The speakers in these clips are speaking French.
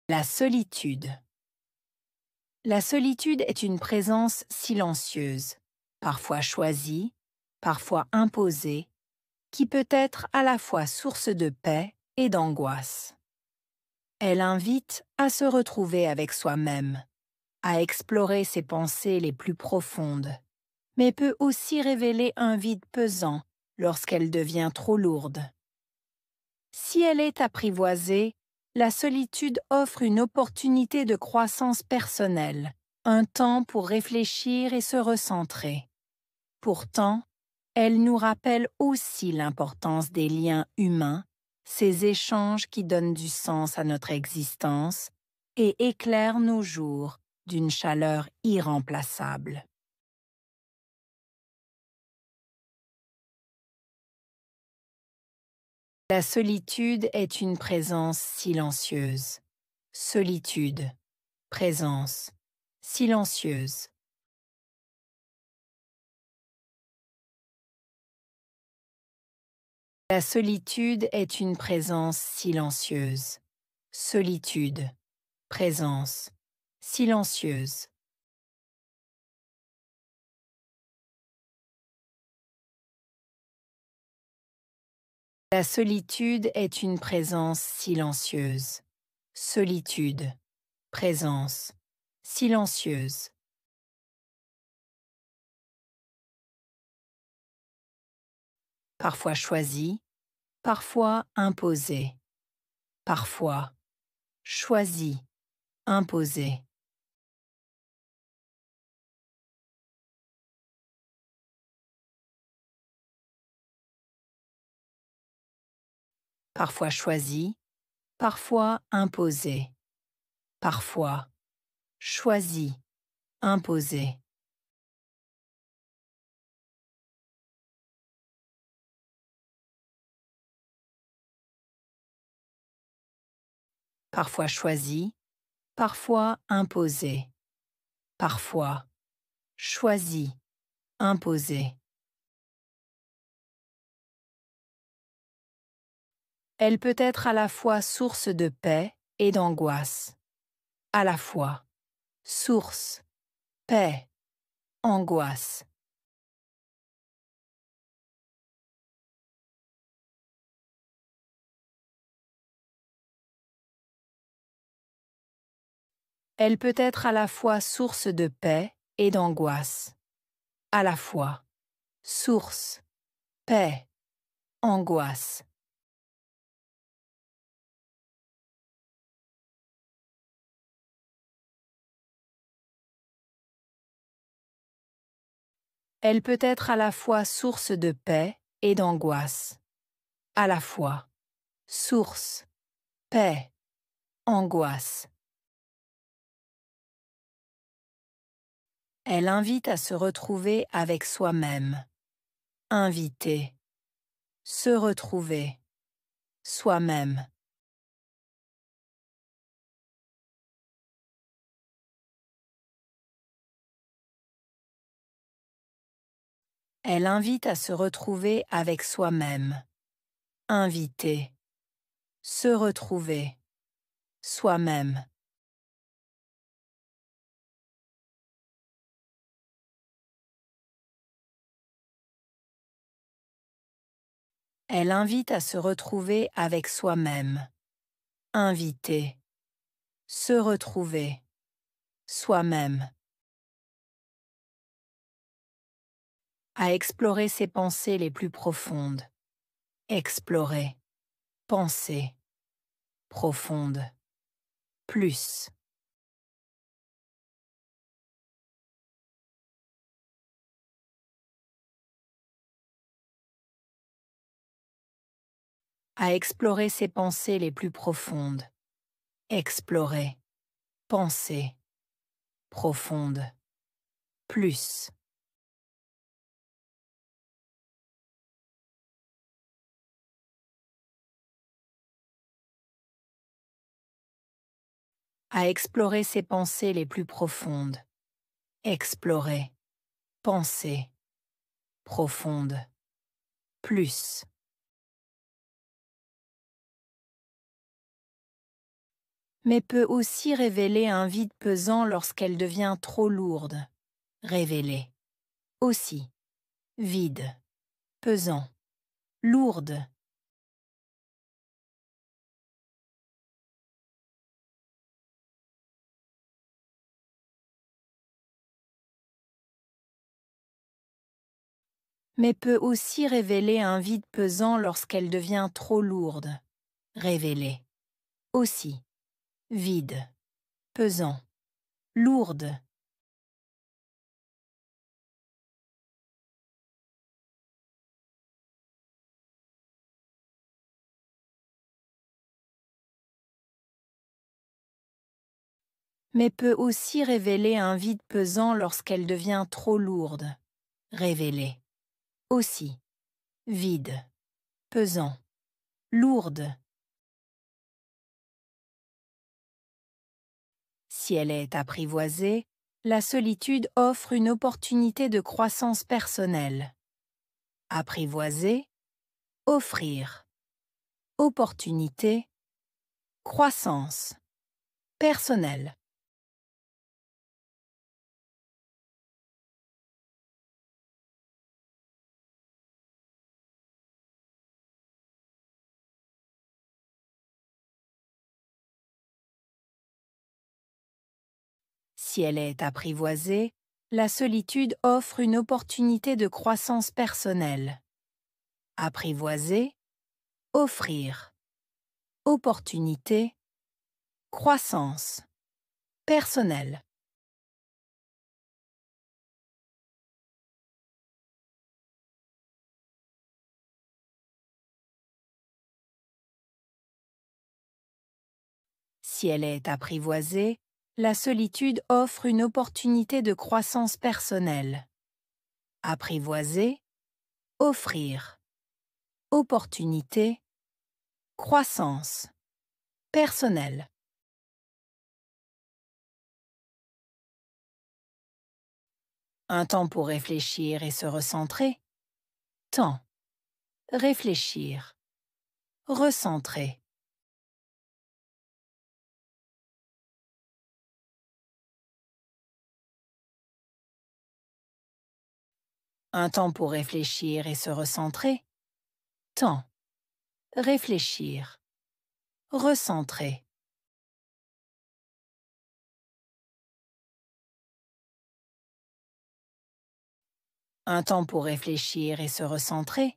La solitude. La solitude est une présence silencieuse, parfois choisie, parfois imposée, qui peut être à la fois source de paix et d'angoisse. Elle invite à se retrouver avec soi-même, à explorer ses pensées les plus profondes, mais peut aussi révéler un vide pesant lorsqu'elle devient trop lourde. Si elle est apprivoisée, la solitude offre une opportunité de croissance personnelle, un temps pour réfléchir et se recentrer. Pourtant, elle nous rappelle aussi l'importance des liens humains, ces échanges qui donnent du sens à notre existence et éclairent nos jours d'une chaleur irremplaçable. La solitude est une présence silencieuse. Solitude, présence, silencieuse. La solitude est une présence silencieuse. Solitude, présence, silencieuse. La solitude est une présence silencieuse. Solitude, présence, silencieuse. Parfois choisie, parfois imposée. Parfois choisie, imposée. Parfois choisie, parfois imposée. Parfois choisie, imposée. Parfois choisie, parfois imposée. Parfois choisie, imposée. Elle peut être à la fois source de paix et d'angoisse. À la fois source, paix, angoisse. Elle peut être à la fois source de paix et d'angoisse. À la fois source, paix, angoisse. Elle peut être à la fois source de paix et d'angoisse. À la fois source, paix, angoisse. Elle invite à se retrouver avec soi-même. Inviter, se retrouver, soi-même. Elle invite à se retrouver avec soi-même. Inviter, se retrouver, soi-même. Elle invite à se retrouver avec soi-même. Inviter, se retrouver, soi-même. À explorer ses pensées les plus profondes. Explorer, penser, profonde, plus. À explorer ses pensées les plus profondes. Explorer, penser, profonde, plus. À explorer ses pensées les plus profondes. Explorer, penser, profonde, plus. mais peut aussi révéler un vide pesant lorsqu'elle devient trop lourde. Révéler. Aussi. Vide. Pesant. Lourde. Mais peut aussi révéler un vide pesant lorsqu'elle devient trop lourde. Révéler. Aussi. Vide. Pesant. Lourde. Mais peut aussi révéler un vide pesant lorsqu'elle devient trop lourde. Révéler. Aussi. Vide. Pesant. Lourde. Si elle est apprivoisée, la solitude offre une opportunité de croissance personnelle. Apprivoiser. Offrir. Opportunité. Croissance. Personnelle. Si elle est apprivoisée, la solitude offre une opportunité de croissance personnelle. Apprivoiser. Offrir. Opportunité. Croissance. Personnelle. Si elle est apprivoisée, la solitude offre une opportunité de croissance personnelle. Apprivoiser. Offrir. Opportunité. Croissance. Personnelle. Un temps pour réfléchir et se recentrer. Temps. Réfléchir. Recentrer. Un temps pour réfléchir et se recentrer. Temps. Réfléchir. Recentrer. Un temps pour réfléchir et se recentrer.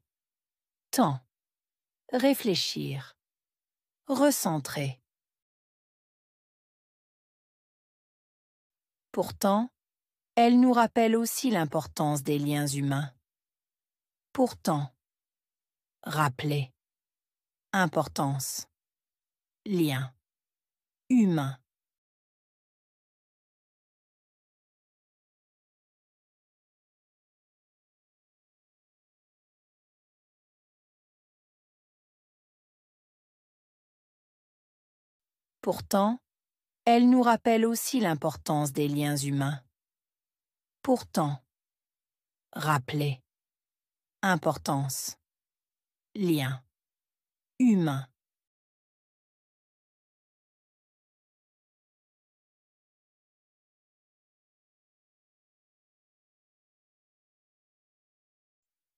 Temps. Réfléchir. Recentrer. Pourtant, elle nous rappelle aussi l'importance des liens humains. Pourtant. Rappeler. Importance. Lien. Humain. Pourtant, elle nous rappelle aussi l'importance des liens humains. Pourtant. Rappeler. Importance. Lien. Humain.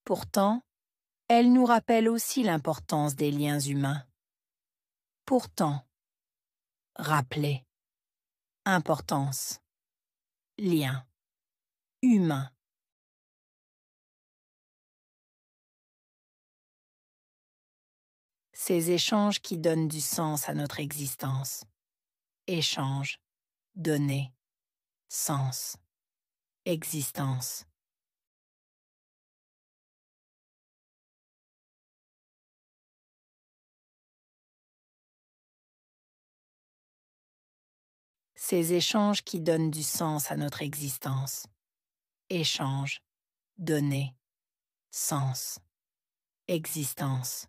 Pourtant, elle nous rappelle aussi l'importance des liens humains. Pourtant. Rappeler. Importance. Lien. Humain. Ces échanges qui donnent du sens à notre existence. Échange. Donner. Sens. Existence. Ces échanges qui donnent du sens à notre existence. Échange. Donner. Sens. Existence.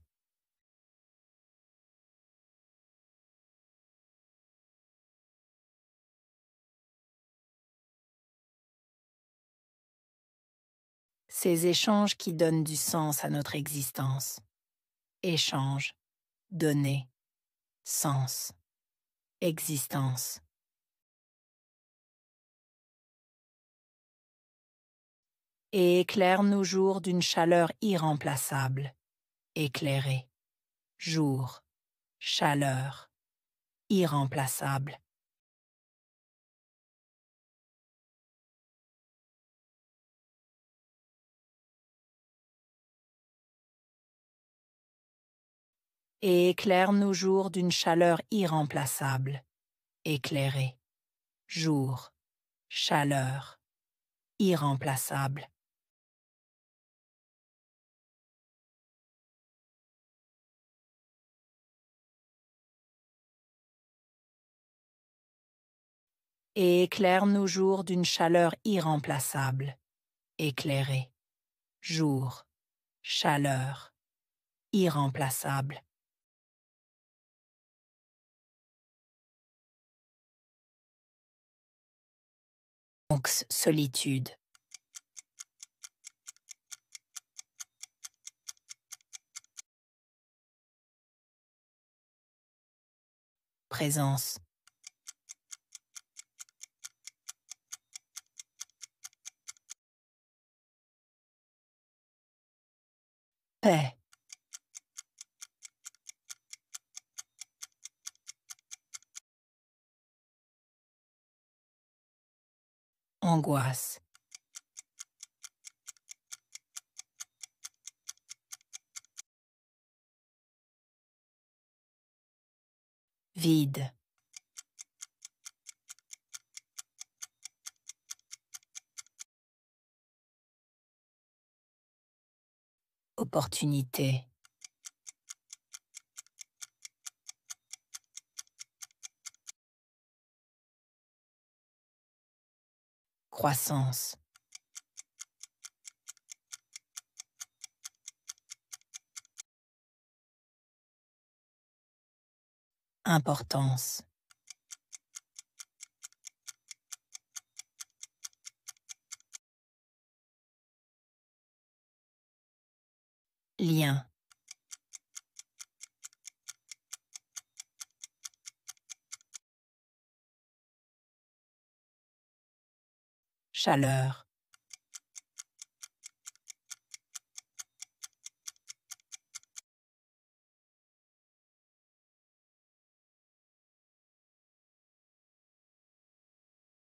Ces échanges qui donnent du sens à notre existence. Échange. Donner. Sens. existence. Et éclaire nos jours d'une chaleur irremplaçable. Éclairé. Jour. Chaleur. Irremplaçable. Et éclaire nos jours d'une chaleur irremplaçable. Éclairé. Jour. Chaleur. Irremplaçable. Et éclaire nos jours d'une chaleur irremplaçable. Éclairé. Jour. Chaleur. Irremplaçable. Solitude. Présence. Paix. Angoisse. Vide. Opportunité. Croissance. Importance. Lien. Chaleur.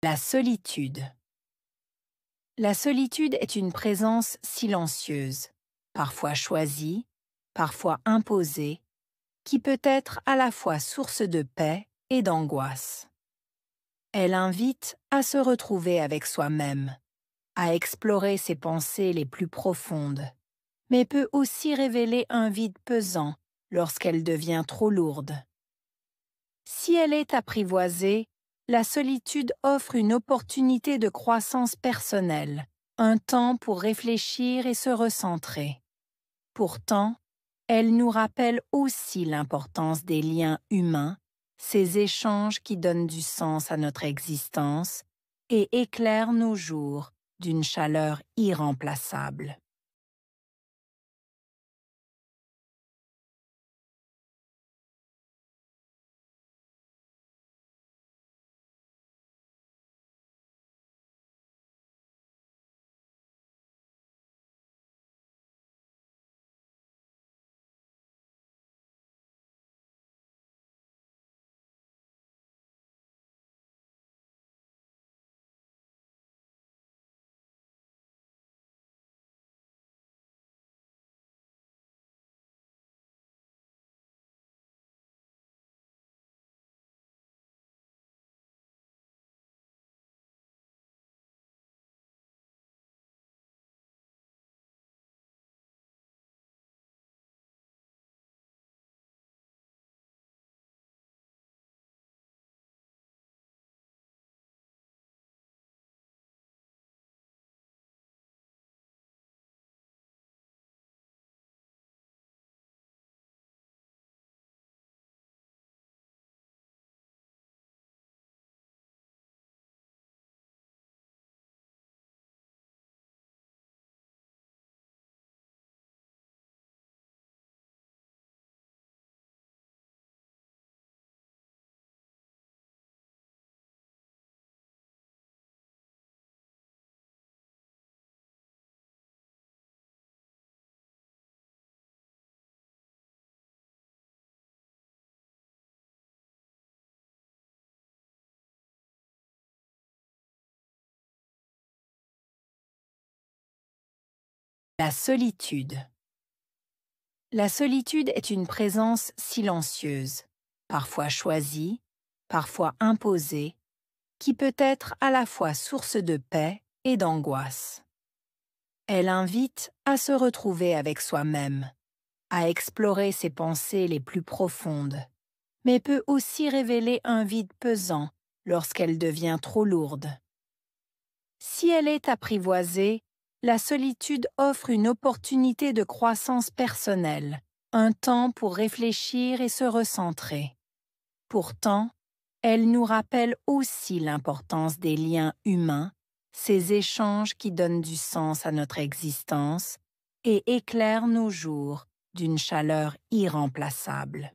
La solitude. La solitude est une présence silencieuse, parfois choisie, parfois imposée, qui peut être à la fois source de paix et d'angoisse. Elle invite à se retrouver avec soi-même, à explorer ses pensées les plus profondes, mais peut aussi révéler un vide pesant lorsqu'elle devient trop lourde. Si elle est apprivoisée, la solitude offre une opportunité de croissance personnelle, un temps pour réfléchir et se recentrer. Pourtant, elle nous rappelle aussi l'importance des liens humains, ces échanges qui donnent du sens à notre existence et éclairent nos jours d'une chaleur irremplaçable. La solitude. La solitude est une présence silencieuse, parfois choisie, parfois imposée, qui peut être à la fois source de paix et d'angoisse. Elle invite à se retrouver avec soi-même, à explorer ses pensées les plus profondes, mais peut aussi révéler un vide pesant lorsqu'elle devient trop lourde. Si elle est apprivoisée, la solitude offre une opportunité de croissance personnelle, un temps pour réfléchir et se recentrer. Pourtant, elle nous rappelle aussi l'importance des liens humains, ces échanges qui donnent du sens à notre existence et éclairent nos jours d'une chaleur irremplaçable.